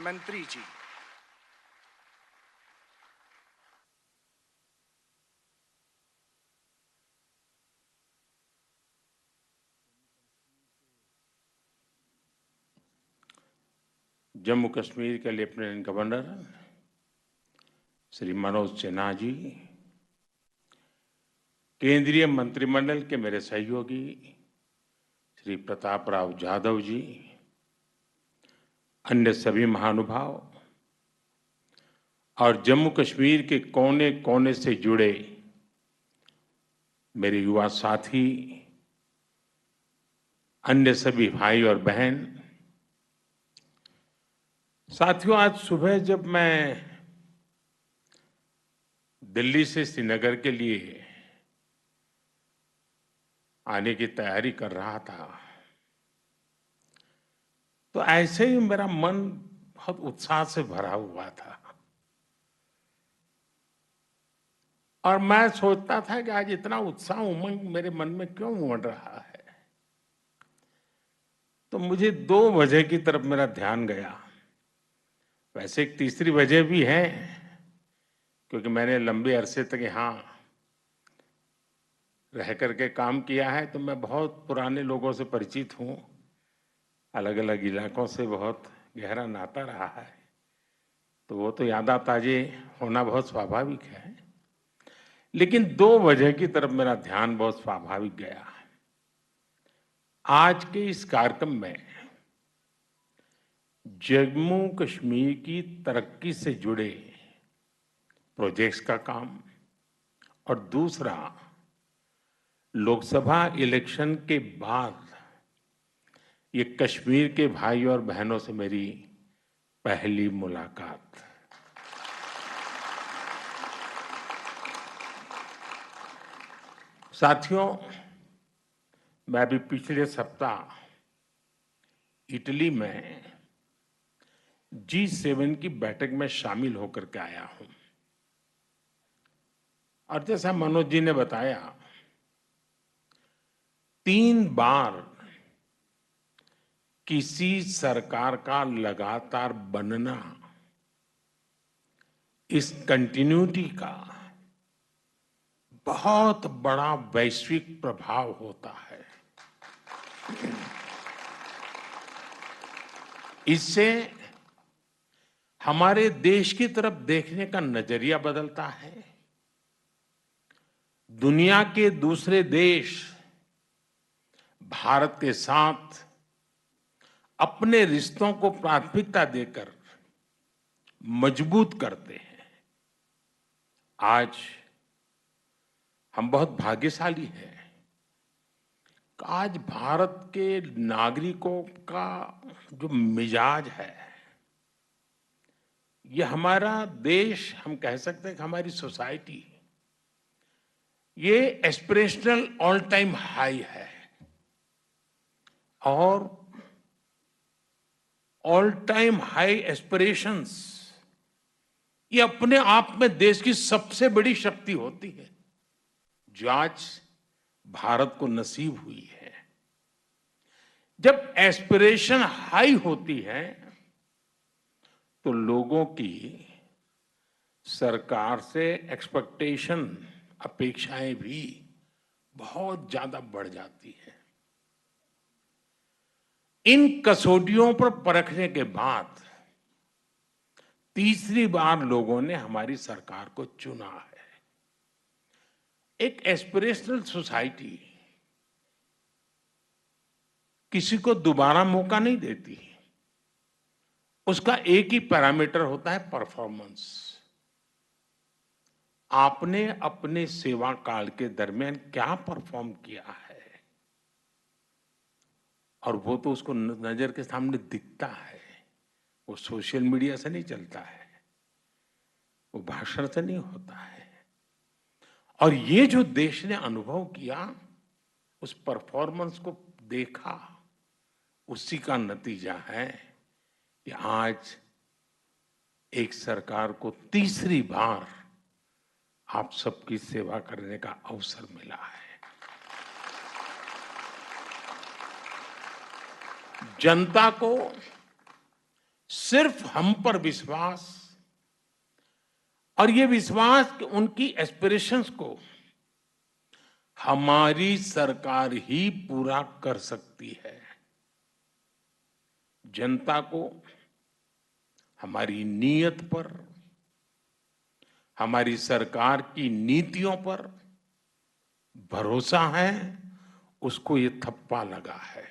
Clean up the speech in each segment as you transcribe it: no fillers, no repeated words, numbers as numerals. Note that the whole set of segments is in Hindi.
मंत्री जी। जम्मू कश्मीर के लेफ्टिनेंट गवर्नर श्री मनोज सिन्हा जी, केंद्रीय मंत्रिमंडल के मेरे सहयोगी श्री प्रताप राव जाधव जी, अन्य सभी महानुभाव और जम्मू कश्मीर के कोने कोने से जुड़े मेरे युवा साथी, अन्य सभी भाई और बहन। साथियों, आज सुबह जब मैं दिल्ली से श्रीनगर के लिए आने की तैयारी कर रहा था, तो ऐसे ही मेरा मन बहुत उत्साह से भरा हुआ था और मैं सोचता था कि आज इतना उत्साह उमंग मेरे मन में क्यों उमड़ रहा है। तो मुझे 2 वजह की तरफ मेरा ध्यान गया। वैसे एक तीसरी वजह भी है, क्योंकि मैंने लंबे अरसे तक यहाँ रह करके काम किया है, तो मैं बहुत पुराने लोगों से परिचित हूँ। अलग अलग इलाकों से बहुत गहरा नाता रहा है, तो वो तो यादा ताजे होना बहुत स्वाभाविक है। लेकिन 2 वजह की तरफ मेरा ध्यान बहुत स्वाभाविक गया। आज के इस कार्यक्रम में जम्मू कश्मीर की तरक्की से जुड़े प्रोजेक्ट्स का काम और दूसरा, लोकसभा इलेक्शन के बाद ये कश्मीर के भाई और बहनों से मेरी पहली मुलाकात। साथियों, मैं अभी पिछले सप्ताह इटली में G7 की बैठक में शामिल होकर के आया हूं और जैसा मनोज जी ने बताया, 3 बार किसी सरकार का लगातार बनना, इस कंटिन्यूटी का बहुत बड़ा वैश्विक प्रभाव होता है। इससे हमारे देश की तरफ देखने का नजरिया बदलता है। दुनिया के दूसरे देश भारत के साथ अपने रिश्तों को प्राथमिकता देकर मजबूत करते हैं। आज हम बहुत भाग्यशाली हैं। आज भारत के नागरिकों का जो मिजाज है, ये हमारा देश, हम कह सकते हैं कि हमारी सोसाइटी, ये एस्पिरेशनल ऑल टाइम हाई है और ऑल टाइम हाई एस्पिरेशंस ये अपने आप में देश की सबसे बड़ी शक्ति होती है, जो आज भारत को नसीब हुई है। जब एस्पिरेशन हाई होती है तो लोगों की सरकार से एक्सपेक्टेशन, अपेक्षाएं भी बहुत ज्यादा बढ़ जाती है। इन कसौटियों पर परखने के बाद तीसरी बार लोगों ने हमारी सरकार को चुना है। एक एस्पिरेशनल सोसाइटी किसी को दोबारा मौका नहीं देती। उसका एक ही पैरामीटर होता है, परफॉर्मेंस। आपने अपने सेवा काल के दरमियान क्या परफॉर्म किया है, और वो तो उसको नजर के सामने दिखता है। वो सोशल मीडिया से नहीं चलता है, वो भाषण से नहीं होता है। और ये जो देश ने अनुभव किया, उस परफॉर्मेंस को देखा, उसी का नतीजा है कि आज एक सरकार को तीसरी बार आप सबकी सेवा करने का अवसर मिला है। जनता को सिर्फ हम पर विश्वास, और ये विश्वास कि उनकी एस्पिरेशंस को हमारी सरकार ही पूरा कर सकती है। जनता को हमारी नीयत पर, हमारी सरकार की नीतियों पर भरोसा है, उसको ये थप्पा लगा है।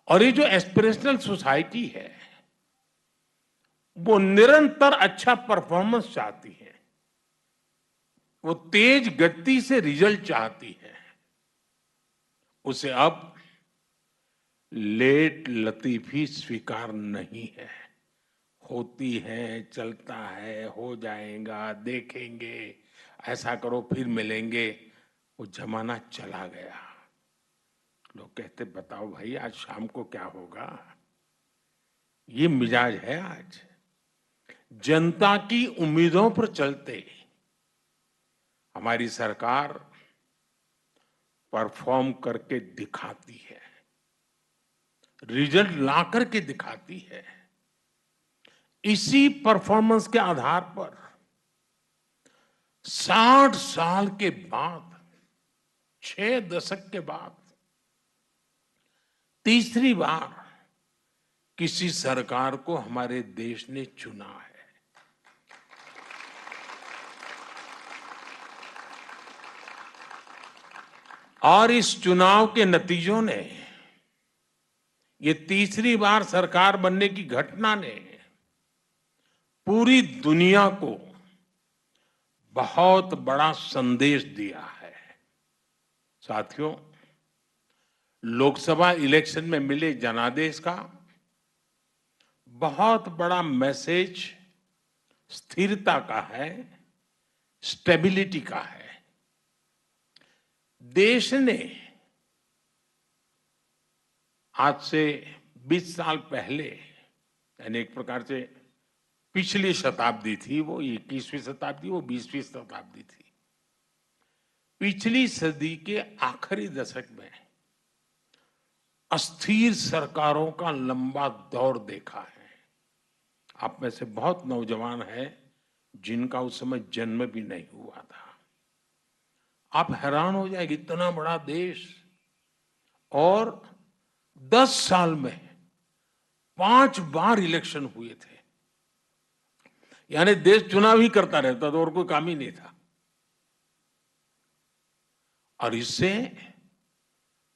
और ये जो एस्पिरेशनल सोसाइटी है, वो निरंतर अच्छा परफॉर्मेंस चाहती है, वो तेज गति से रिजल्ट चाहती है। उसे अब लेट लतीफी स्वीकार नहीं है। होती है, चलता है, हो जाएगा, देखेंगे, ऐसा करो फिर मिलेंगे, वो जमाना चला गया। लोग कहते बताओ भाई आज शाम को क्या होगा। ये मिजाज है आज। जनता की उम्मीदों पर चलते हमारी सरकार परफॉर्म करके दिखाती है, रिजल्ट ला करके दिखाती है। इसी परफॉर्मेंस के आधार पर 60 साल के बाद, 6 दशक के बाद तीसरी बार किसी सरकार को हमारे देश ने चुना है। और इस चुनाव के नतीजों ने, ये तीसरी बार सरकार बनने की घटना ने पूरी दुनिया को बहुत बड़ा संदेश दिया है। साथियों, लोकसभा इलेक्शन में मिले जनादेश का बहुत बड़ा मैसेज स्थिरता का है, स्टेबिलिटी का है। देश ने आज से 20 साल पहले, यानी एक प्रकार से पिछली शताब्दी थी, वो 21वीं शताब्दी, वो 20वीं शताब्दी थी। पिछली सदी के आखिरी दशक में अस्थिर सरकारों का लंबा दौर देखा है। आप में से बहुत नौजवान हैं जिनका उस समय जन्म भी नहीं हुआ था। आप हैरान हो जाएंगे, इतना बड़ा देश और 10 साल में 5 बार इलेक्शन हुए थे। यानी देश चुनाव ही करता रहता था और कोई काम ही नहीं था। और इससे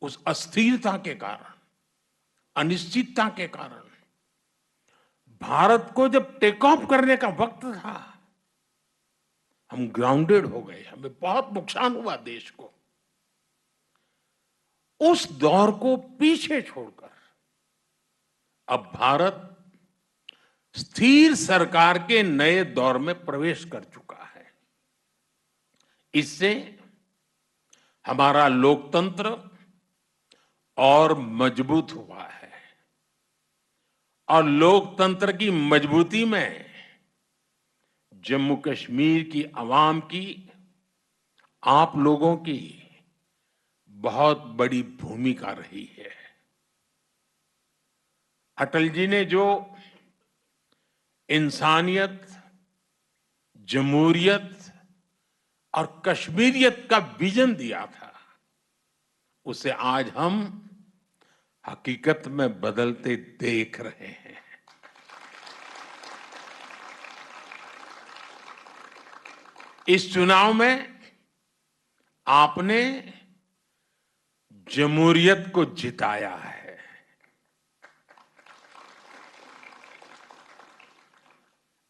उस अस्थिरता के कारण, अनिश्चितता के कारण भारत को जब टेक ऑफ करने का वक्त था, हम ग्राउंडेड हो गए, हमें बहुत नुकसान हुआ देश को। उस दौर को पीछे छोड़कर अब भारत स्थिर सरकार के नए दौर में प्रवेश कर चुका है। इससे हमारा लोकतंत्र और मजबूत हुआ है, और लोकतंत्र की मजबूती में जम्मू कश्मीर की आवाम की, आप लोगों की बहुत बड़ी भूमिका रही है। अटल जी ने जो इंसानियत, जमहूरियत और कश्मीरियत का विजन दिया था, उसे आज हम हकीकत में बदलते देख रहे हैं। इस चुनाव में आपने जमहूरियत को जिताया है।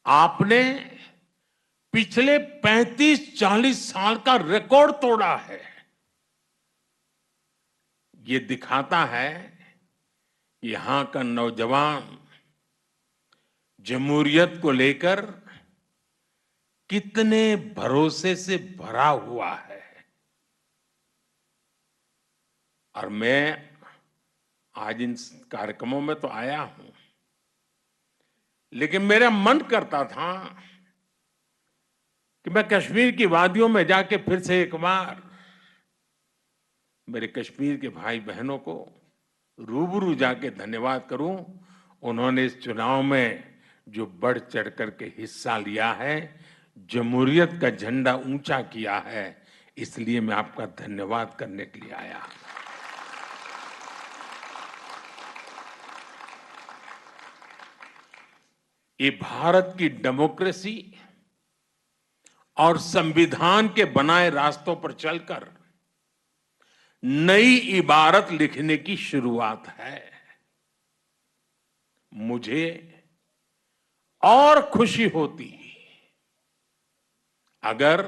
आपने पिछले 35-40 साल का रिकॉर्ड तोड़ा है। ये दिखाता है यहां का नौजवान जमहूरियत को लेकर कितने भरोसे से भरा हुआ है। और मैं आज इन कार्यक्रमों में तो आया हूं, लेकिन मेरा मन करता था कि मैं कश्मीर की वादियों में जाके फिर से एक बार मेरे कश्मीर के भाई बहनों को रूबरू जाके धन्यवाद करूं, उन्होंने इस चुनाव में जो बढ़ चढ़ करके हिस्सा लिया है, जमहूरियत का झंडा ऊंचा किया है, इसलिए मैं आपका धन्यवाद करने के लिए आया। ये भारत की डेमोक्रेसी और संविधान के बनाए रास्तों पर चलकर नई इबारत लिखने की शुरुआत है। मुझे और खुशी होती अगर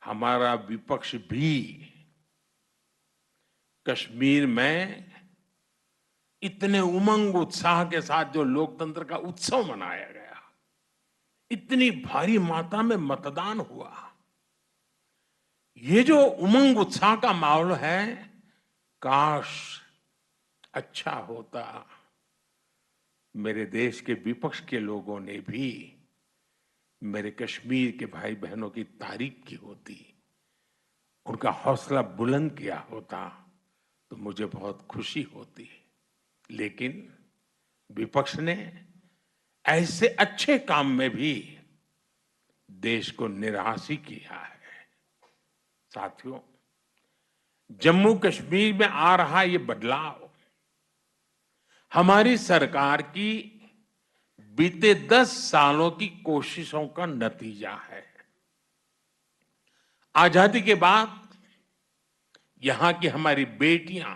हमारा विपक्ष भी कश्मीर में इतने उमंग उत्साह के साथ जो लोकतंत्र का उत्सव मनाया गया, इतनी भारी मात्रा में मतदान हुआ, ये जो उमंग उत्साह का माहौल है, काश अच्छा होता मेरे देश के विपक्ष के लोगों ने भी मेरे कश्मीर के भाई बहनों की तारीफ की होती, उनका हौसला बुलंद किया होता, तो मुझे बहुत खुशी होती। लेकिन विपक्ष ने ऐसे अच्छे काम में भी देश को निराश ही किया है। साथियों, जम्मू कश्मीर में आ रहा ये बदलाव हमारी सरकार की बीते 10 सालों की कोशिशों का नतीजा है। आजादी के बाद यहां की हमारी बेटियां,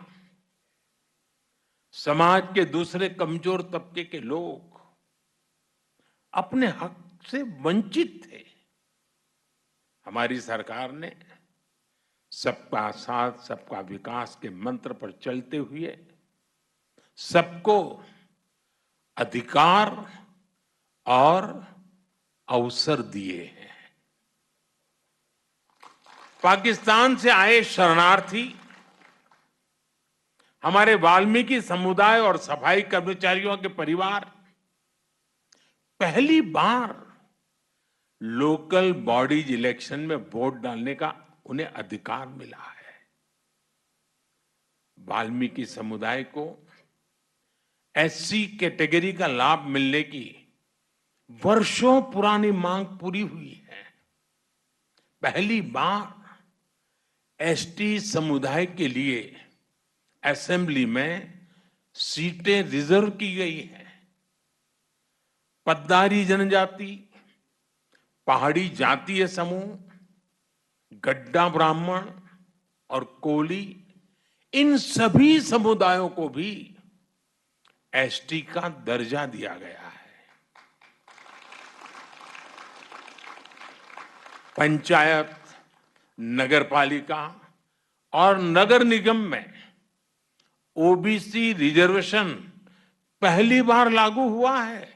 समाज के दूसरे कमजोर तबके के लोग अपने हक से वंचित थे। हमारी सरकार ने सबका साथ सबका विकास के मंत्र पर चलते हुए सबको अधिकार और अवसर दिए हैं। पाकिस्तान से आए शरणार्थी, हमारे वाल्मीकि समुदाय और सफाई कर्मचारियों के परिवार पहली बार लोकल बॉडीज इलेक्शन में वोट डालने का उन्हें अधिकार मिला है। वाल्मीकि समुदाय को एससी कैटेगरी का लाभ मिलने की वर्षों पुरानी मांग पूरी हुई है। पहली बार एसटी समुदाय के लिए असेंबली में सीटें रिजर्व की गई है। पद्दारी जनजाति, पहाड़ी जातीय समूह, गड्ढा ब्राह्मण और कोली, इन सभी समुदायों को भी एसटी का दर्जा दिया गया है। पंचायत, नगरपालिका और नगर निगम में ओबीसी रिजर्वेशन पहली बार लागू हुआ है।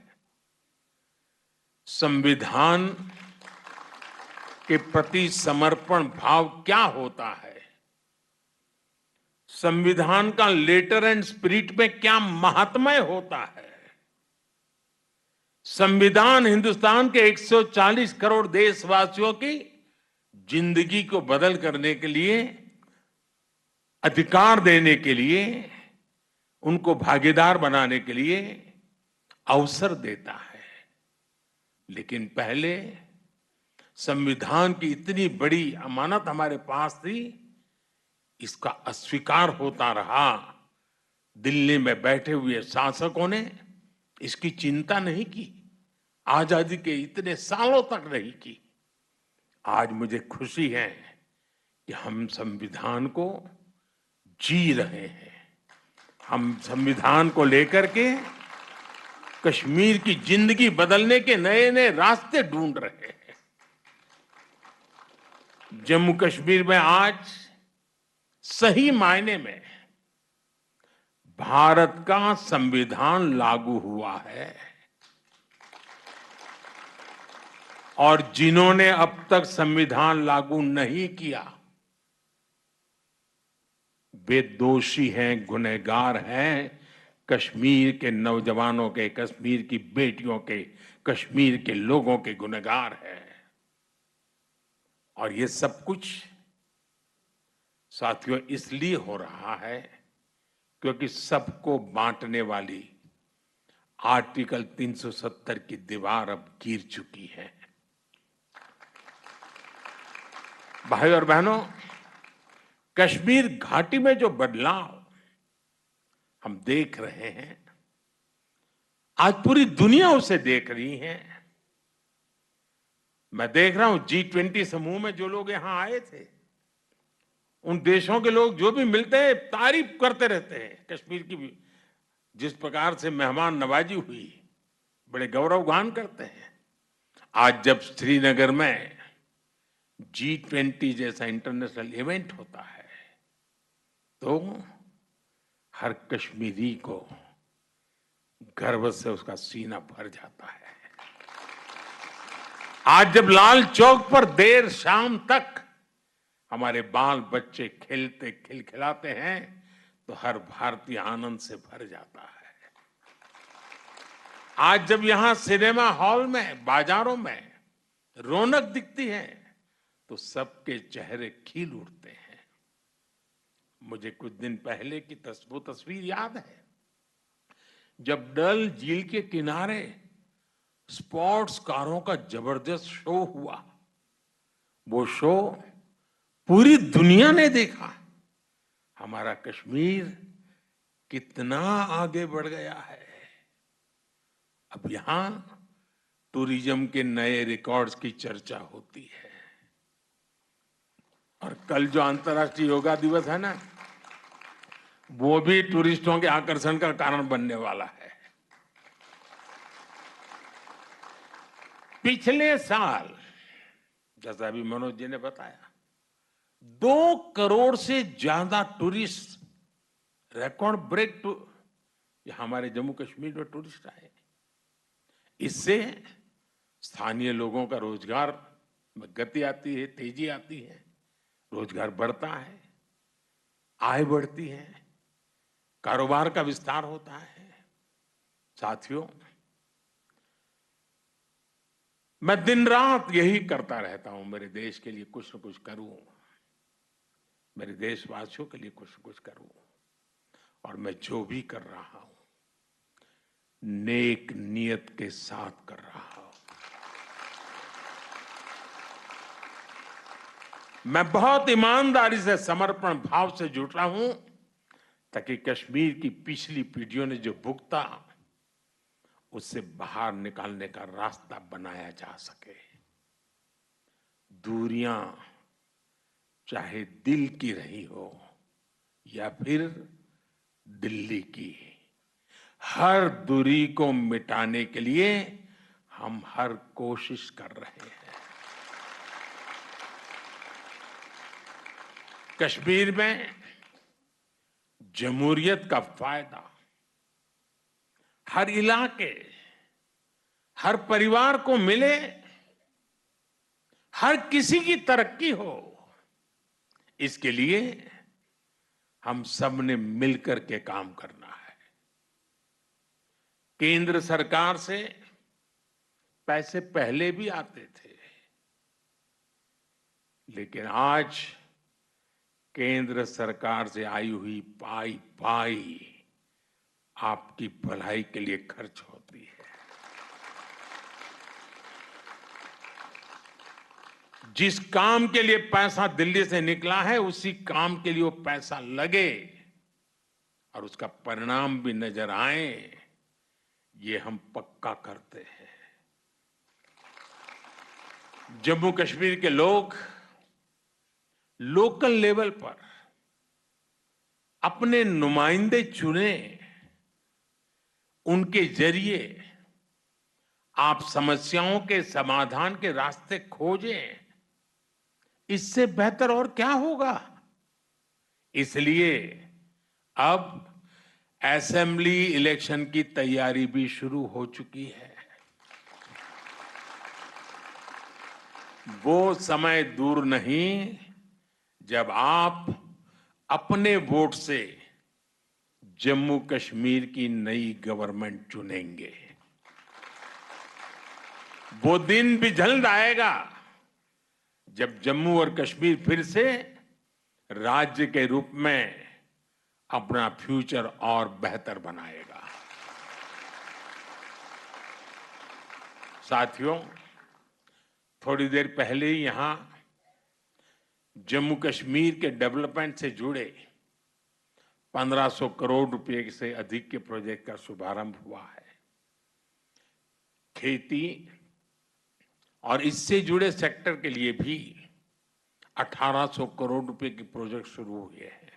संविधान के प्रति समर्पण भाव क्या होता है, संविधान का लेटर एंड स्पिरिट में क्या महात्म्य होता है, संविधान हिंदुस्तान के 140 करोड़ देशवासियों की जिंदगी को बदल करने के लिए, अधिकार देने के लिए, उनको भागीदार बनाने के लिए अवसर देता है। लेकिन पहले संविधान की इतनी बड़ी अमानत हमारे पास थी, इसका अस्वीकार होता रहा। दिल्ली में बैठे हुए शासकों ने इसकी चिंता नहीं की, आजादी के इतने सालों तक नहीं की। आज मुझे खुशी है कि हम संविधान को जी रहे हैं। हम संविधान को लेकर के कश्मीर की जिंदगी बदलने के नए नए रास्ते ढूंढ रहे हैं। जम्मू कश्मीर में आज सही मायने में भारत का संविधान लागू हुआ है और जिन्होंने अब तक संविधान लागू नहीं किया, वे दोषी हैं, गुनहगार हैं। कश्मीर के नौजवानों के, कश्मीर की बेटियों के, कश्मीर के लोगों के गुनहगार हैं। और ये सब कुछ साथियों इसलिए हो रहा है क्योंकि सबको बांटने वाली आर्टिकल 370 की दीवार अब गिर चुकी है। भाई और बहनों, कश्मीर घाटी में जो बदलाव हम देख रहे हैं, आज पूरी दुनिया उसे देख रही है। मैं देख रहा हूं G20 समूह में जो लोग यहां आए थे, उन देशों के लोग जो भी मिलते हैं तारीफ करते रहते हैं कश्मीर की भी। जिस प्रकार से मेहमान नवाजी हुई, बड़े गौरवगान करते हैं। आज जब श्रीनगर में G20 जैसा इंटरनेशनल इवेंट होता है तो हर कश्मीरी को गर्व से उसका सीना भर जाता है। आज जब लाल चौक पर देर शाम तक हमारे बाल बच्चे खेलते खिलखिलाते हैं तो हर भारतीय आनंद से भर जाता है। आज जब यहां सिनेमा हॉल में, बाजारों में रौनक दिखती है तो सबके चेहरे खिल उठते हैं। मुझे कुछ दिन पहले की वो तस्वीर याद है जब डल झील के किनारे स्पोर्ट्स कारों का जबरदस्त शो हुआ। वो शो पूरी दुनिया ने देखा। हमारा कश्मीर कितना आगे बढ़ गया है। अब यहां टूरिज्म के नए रिकॉर्ड्स की चर्चा होती है। और कल जो अंतर्राष्ट्रीय योगा दिवस है ना, वो भी टूरिस्टों के आकर्षण का कारण बनने वाला है। पिछले साल, जैसा अभी मनोज जी ने बताया, 2 करोड़ से ज्यादा टूरिस्ट, रिकॉर्ड ब्रेक हमारे जम्मू कश्मीर में टूरिस्ट आए। इससे स्थानीय लोगों का रोजगार में गति आती है, तेजी आती है, रोजगार बढ़ता है, आय बढ़ती है, कारोबार का विस्तार होता है। साथियों, मैं दिन रात यही करता रहता हूं, मेरे देश के लिए कुछ न कुछ करूं, मेरे देशवासियों के लिए कुछ न कुछ करूं। और मैं जो भी कर रहा हूं, नेक नियत के साथ कर रहा हूं। मैं बहुत ईमानदारी से, समर्पण भाव से जुट रहा हूं ताकि कश्मीर की पिछली पीढ़ियों ने जो भुगता, उससे बाहर निकालने का रास्ता बनाया जा सके। दूरियां चाहे दिल की रही हो या फिर दिल्ली की, हर दूरी को मिटाने के लिए हम हर कोशिश कर रहे हैं। कश्मीर में जमहूरियत का फायदा हर इलाके, हर परिवार को मिले, हर किसी की तरक्की हो, इसके लिए हम सब ने मिलकर के काम करना है। केंद्र सरकार से पैसे पहले भी आते थे, लेकिन आज केंद्र सरकार से आई हुई पाई पाई आपकी भलाई के लिए खर्च होती है। जिस काम के लिए पैसा दिल्ली से निकला है, उसी काम के लिए वो पैसा लगे और उसका परिणाम भी नजर आए, ये हम पक्का करते हैं। जम्मू कश्मीर के लोग लोकल लेवल पर अपने नुमाइंदे चुने, उनके जरिए आप समस्याओं के समाधान के रास्ते खोजें। इससे बेहतर और क्या होगा। इसलिए अब असेंबली इलेक्शन की तैयारी भी शुरू हो चुकी है। वो समय दूर नहीं जब आप अपने वोट से जम्मू कश्मीर की नई गवर्नमेंट चुनेंगे। वो दिन भी जल्द आएगा जब जम्मू और कश्मीर फिर से राज्य के रूप में अपना फ्यूचर और बेहतर बनाएगा। साथियों, थोड़ी देर पहले ही यहां जम्मू कश्मीर के डेवलपमेंट से जुड़े 1500 करोड़ रुपए से अधिक के प्रोजेक्ट का शुभारंभ हुआ है। खेती और इससे जुड़े सेक्टर के लिए भी 1800 करोड़ रुपए के प्रोजेक्ट शुरू हुए हैं।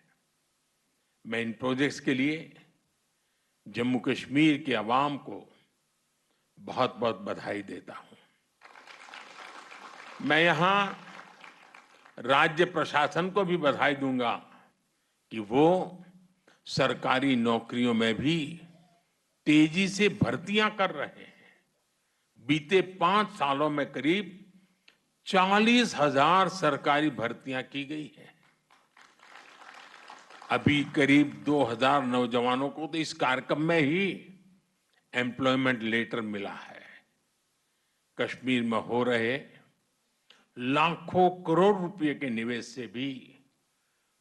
मैं इन प्रोजेक्ट्स के लिए जम्मू कश्मीर के अवाम को बहुत बहुत बधाई देता हूं। मैं यहां राज्य प्रशासन को भी बधाई दूंगा कि वो सरकारी नौकरियों में भी तेजी से भर्तियां कर रहे हैं। बीते 5 सालों में करीब 40,000 सरकारी भर्तियां की गई है। अभी करीब 2,000 नौजवानों को तो इस कार्यक्रम में ही एम्प्लॉयमेंट लेटर मिला है। कश्मीर में हो रहे लाखों करोड़ रुपए के निवेश से भी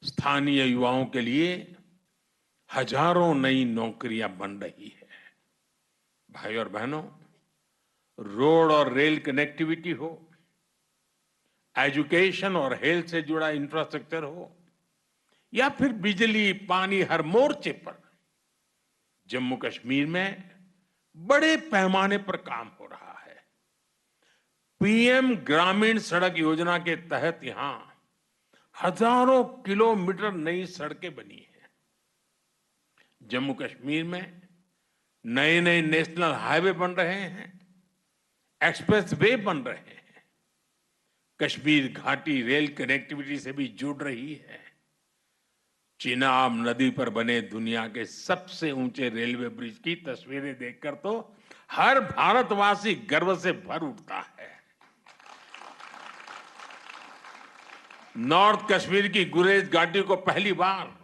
स्थानीय युवाओं के लिए हजारों नई नौकरियां बन रही है। भाई और बहनों, रोड और रेल कनेक्टिविटी हो, एजुकेशन और हेल्थ से जुड़ा इंफ्रास्ट्रक्चर हो, या फिर बिजली पानी, हर मोर्चे पर जम्मू कश्मीर में बड़े पैमाने पर काम हो रहा है। पीएम ग्रामीण सड़क योजना के तहत यहां हजारों किलोमीटर नई सड़कें बनी हैं। जम्मू कश्मीर में नए नए नेशनल हाईवे बन रहे हैं, एक्सप्रेस वे बन रहे हैं। कश्मीर घाटी रेल कनेक्टिविटी से भी जुड़ रही है। चिनाब नदी पर बने दुनिया के सबसे ऊंचे रेलवे ब्रिज की तस्वीरें देखकर तो हर भारतवासी गर्व से भर उठता है। नॉर्थ कश्मीर की गुरेज घाटी को पहली बार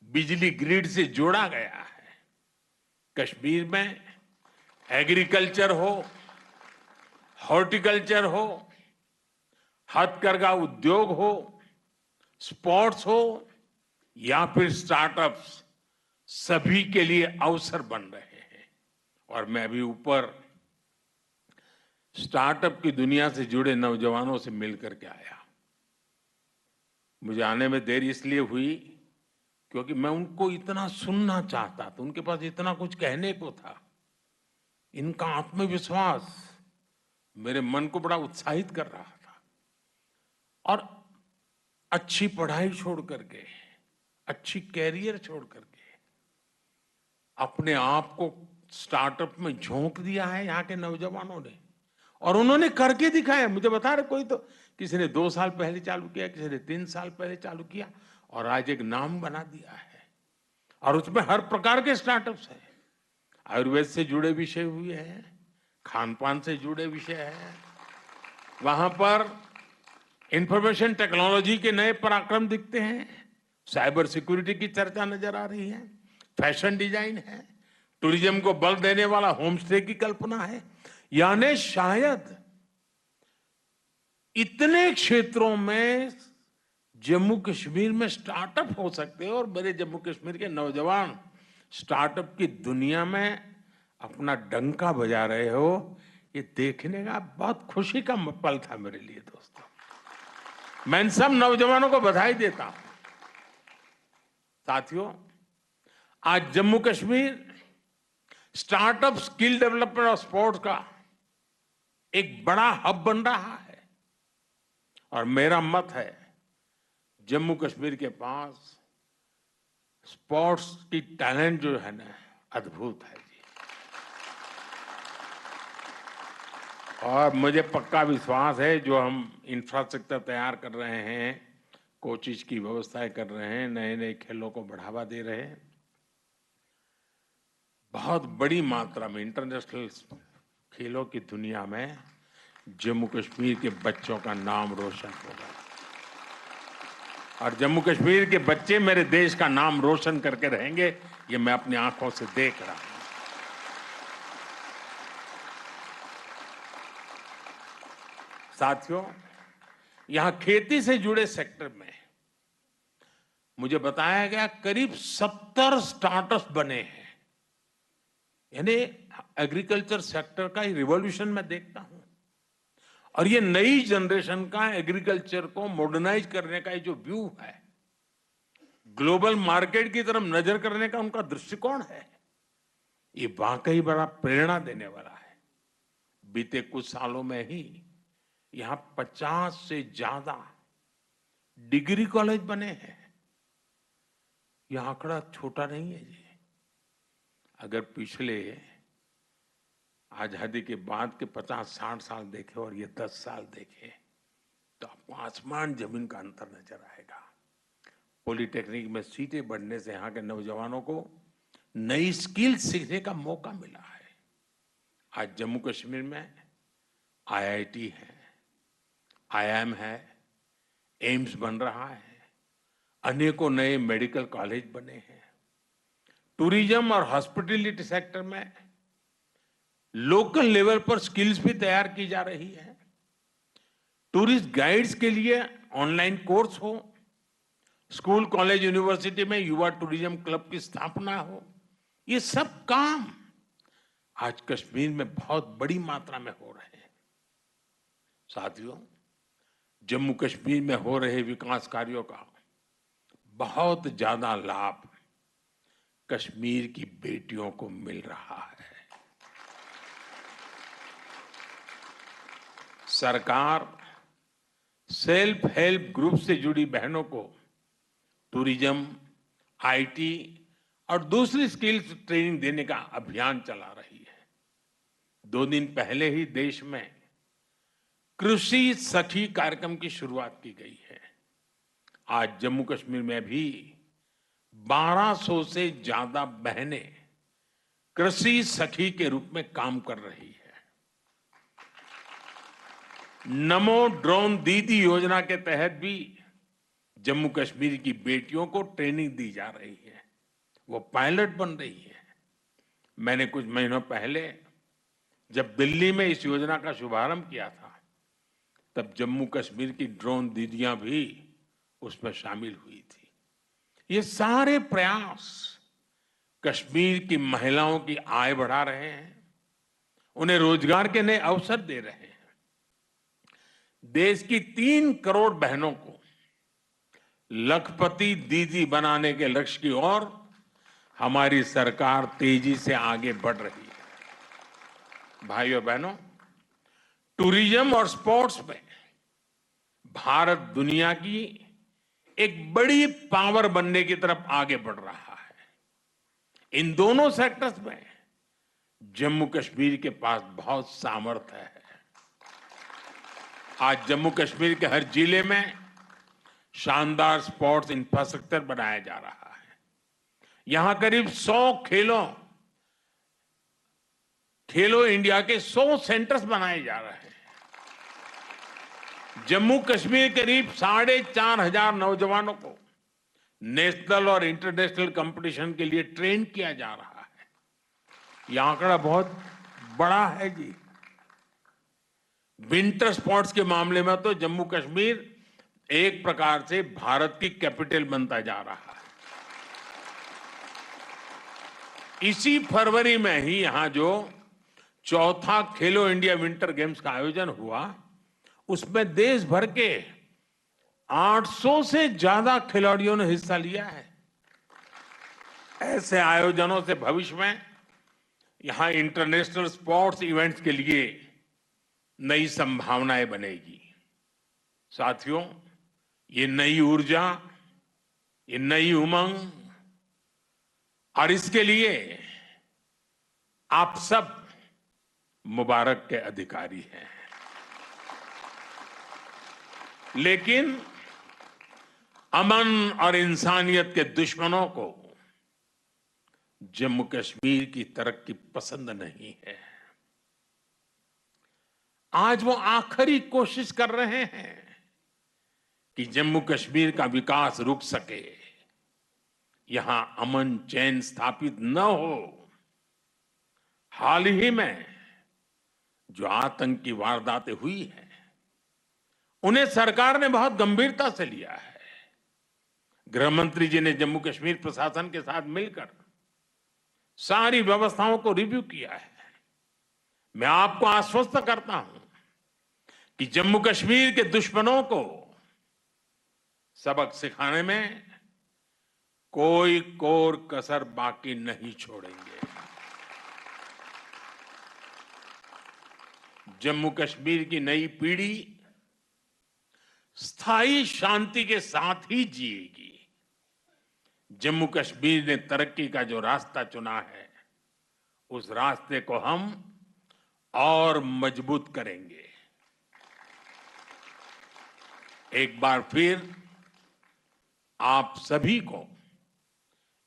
बिजली ग्रिड से जोड़ा गया है। कश्मीर में एग्रीकल्चर हो, हॉर्टिकल्चर हो, हथकरघा उद्योग हो, स्पोर्ट्स हो या फिर स्टार्टअप्स, सभी के लिए अवसर बन रहे हैं। और मैं अभी ऊपर स्टार्टअप की दुनिया से जुड़े नौजवानों से मिलकर के आया। मुझे आने में देर इसलिए हुई क्योंकि मैं उनको इतना सुनना चाहता था, उनके पास इतना कुछ कहने को था। इनका आत्मविश्वास मेरे मन को बड़ा उत्साहित कर रहा था। और अच्छी पढ़ाई छोड़ करके, अच्छी कैरियर छोड़ करके अपने आप को स्टार्टअप में झोंक दिया है यहाँ के नौजवानों ने, और उन्होंने करके दिखाया। मुझे बता रहे कोई तो किसी ने 2 साल पहले चालू किया, किसी ने 3 साल पहले चालू किया, और आज एक नाम बना दिया है। और उसमें हर प्रकार के स्टार्टअप्स हैं। आयुर्वेद से जुड़े विषय हुए हैं, खान पान से जुड़े विषय हैं, वहां पर इंफॉर्मेशन टेक्नोलॉजी के नए पराक्रम दिखते हैं, साइबर सिक्योरिटी की चर्चा नजर आ रही है, फैशन डिजाइन है, टूरिज्म को बल देने वाला होम स्टे की कल्पना है। यानी शायद इतने क्षेत्रों में जम्मू कश्मीर में स्टार्टअप हो सकते हैं, और मेरे जम्मू कश्मीर के नौजवान स्टार्टअप की दुनिया में अपना डंका बजा रहे हो, ये देखने का बहुत खुशी का पल था मेरे लिए। दोस्तों, मैं इन सब नौजवानों को बधाई देता हूं। साथियों, आज Jammu Kashmir startup, skill development और स्पोर्ट्स का एक बड़ा हब बन रहा है। और मेरा मत है, जम्मू कश्मीर के पास स्पोर्ट्स की टैलेंट जो है ना, अद्भुत है जी। और मुझे पक्का विश्वास है, जो हम इंफ्रास्ट्रक्चर तैयार कर रहे हैं, कोचिज की व्यवस्थाएं कर रहे हैं, नए नए खेलों को बढ़ावा दे रहे हैं, बहुत बड़ी मात्रा में इंटरनेशनल खेलों की दुनिया में जम्मू कश्मीर के बच्चों का नाम रोशन होगा। और जम्मू कश्मीर के बच्चे मेरे देश का नाम रोशन करके रहेंगे, ये मैं अपनी आंखों से देख रहा हूं। साथियों, यहां खेती से जुड़े सेक्टर में मुझे बताया गया करीब 70 स्टार्टअप्स बने हैं। यानी एग्रीकल्चर सेक्टर का रिवॉल्यूशन मैं देखता हूं। और ये नई जनरेशन का एग्रीकल्चर को मॉडर्नाइज करने का ये जो व्यू है, ग्लोबल मार्केट की तरफ नजर करने का उनका दृष्टिकोण है, ये वाकई बड़ा प्रेरणा देने वाला है। बीते कुछ सालों में ही यहां 50 से ज्यादा डिग्री कॉलेज बने हैं। यह आंकड़ा छोटा नहीं है जी। अगर पिछले आजादी के बाद के 50-60 साल देखे और ये 10 साल देखे तो आपको आसमान जमीन का अंतर नजर आएगा। पॉलिटेक्निक में सीटें बढ़ने से यहाँ के नौजवानों को नई स्किल सीखने का मौका मिला है। आज जम्मू कश्मीर में आईआईटी है, आईआईएम है, एम्स बन रहा है, अनेकों नए मेडिकल कॉलेज बने हैं। टूरिज्म और हॉस्पिटैलिटी सेक्टर में लोकल लेवल पर स्किल्स भी तैयार की जा रही है। टूरिस्ट गाइड्स के लिए ऑनलाइन कोर्स हो, स्कूल कॉलेज यूनिवर्सिटी में युवा टूरिज्म क्लब की स्थापना हो, ये सब काम आज कश्मीर में बहुत बड़ी मात्रा में हो रहे हैं। साथियों, जम्मू कश्मीर में हो रहे विकास कार्यों का बहुत ज्यादा लाभ कश्मीर की बेटियों को मिल रहा है। सरकार सेल्फ हेल्प ग्रुप से जुड़ी बहनों को टूरिज्म, आईटी और दूसरी स्किल्स ट्रेनिंग देने का अभियान चला रही है। 2 दिन पहले ही देश में कृषि सखी कार्यक्रम की शुरुआत की गई है। आज जम्मू कश्मीर में भी 1200 से ज्यादा बहनें कृषि सखी के रूप में काम कर रही है। नमो ड्रोन दीदी योजना के तहत भी जम्मू कश्मीर की बेटियों को ट्रेनिंग दी जा रही है, वो पायलट बन रही है। मैंने कुछ महीनों पहले जब दिल्ली में इस योजना का शुभारंभ किया था, तब जम्मू कश्मीर की ड्रोन दीदियां भी उसमें शामिल हुई थी। ये सारे प्रयास कश्मीर की महिलाओं की आय बढ़ा रहे हैं, उन्हें रोजगार के नए अवसर दे रहे हैं। देश की 3 करोड़ बहनों को लखपति दीदी बनाने के लक्ष्य की ओर हमारी सरकार तेजी से आगे बढ़ रही है। भाइयों बहनों, टूरिज्म और स्पोर्ट्स में भारत दुनिया की एक बड़ी पावर बनने की तरफ आगे बढ़ रहा है। इन दोनों सेक्टर्स में जम्मू कश्मीर के पास बहुत सामर्थ्य है। आज जम्मू कश्मीर के हर जिले में शानदार स्पोर्ट्स इंफ्रास्ट्रक्चर बनाया जा रहा है। यहां करीब 100 खेलो इंडिया के 100 सेंटर्स बनाए जा रहे हैं। जम्मू कश्मीर करीब 4,500 नौजवानों को नेशनल और इंटरनेशनल कंपटीशन के लिए ट्रेन किया जा रहा है। यह आंकड़ा बहुत बड़ा है जी। विंटर स्पोर्ट्स के मामले में तो जम्मू कश्मीर एक प्रकार से भारत की कैपिटल बनता जा रहा है। इसी फरवरी में ही यहां जो चौथा खेलो इंडिया विंटर गेम्स का आयोजन हुआ, उसमें देश भर के 800 से ज्यादा खिलाड़ियों ने हिस्सा लिया है। ऐसे आयोजनों से भविष्य में यहां इंटरनेशनल स्पोर्ट्स इवेंट्स के लिए नई संभावनाएं बनेगी। साथियों, ये नई ऊर्जा, ये नई उमंग और इसके लिए आप सब मुबारक के अधिकारी हैं। लेकिन अमन और इंसानियत के दुश्मनों को जम्मू कश्मीर की तरक्की पसंद नहीं है। आज वो आखिरी कोशिश कर रहे हैं कि जम्मू कश्मीर का विकास रुक सके, यहां अमन चैन स्थापित न हो। हाल ही में जो आतंकी वारदातें हुई हैं, उन्हें सरकार ने बहुत गंभीरता से लिया है। गृह मंत्री जी ने जम्मू कश्मीर प्रशासन के साथ मिलकर सारी व्यवस्थाओं को रिव्यू किया है। मैं आपको आश्वस्त करता हूं कि जम्मू कश्मीर के दुश्मनों को सबक सिखाने में कोई कोर कसर बाकी नहीं छोड़ेंगे। जम्मू कश्मीर की नई पीढ़ी स्थायी शांति के साथ ही जिएगी। जम्मू कश्मीर ने तरक्की का जो रास्ता चुना है, उस रास्ते को हम और मजबूत करेंगे। एक बार फिर आप सभी को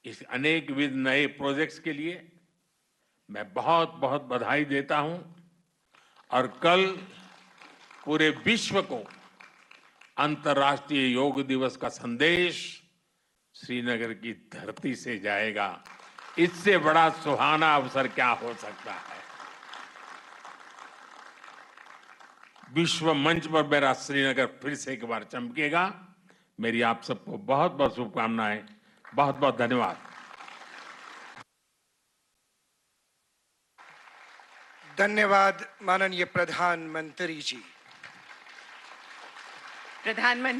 इस अनेकविध नए प्रोजेक्ट्स के लिए मैं बहुत बहुत बधाई देता हूं और कल पूरे विश्व को अंतर्राष्ट्रीय योग दिवस का संदेश श्रीनगर की धरती से जाएगा। इससे बड़ा सुहाना अवसर क्या हो सकता है। विश्व मंच पर मेरा श्रीनगर फिर से एक बार चमकेगा। मेरी आप सबको बहुत बहुत शुभकामनाएं। बहुत बहुत धन्यवाद। धन्यवाद माननीय प्रधानमंत्री जी। प्रधानमंत्री